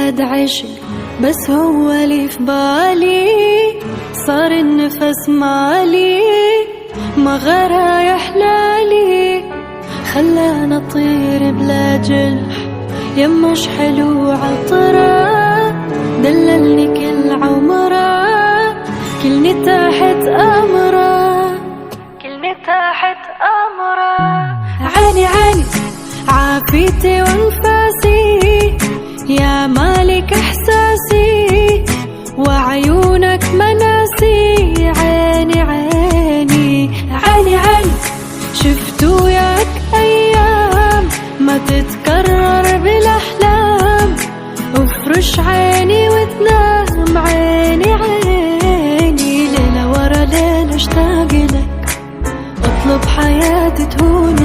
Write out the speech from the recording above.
زاد عشق بس هو اللي في بالي، صار النفس مالي ما غيره يحلالي، خلانا نطير بلا جنح يمش حلو عطره، دللني كل عمره كلني تحت أمره، كلني تحت أمره. عيني عيني عافيتي وانفاسي يا مالك احساسي، وعيونك مناسي. عيني عيني عيني عيني شفت وياك ايام ما تتكرر بالاحلام، افرش عيني وتنام. عيني عيني ليلة ورا ليلة اشتاق لك، اطلب حياتي تهون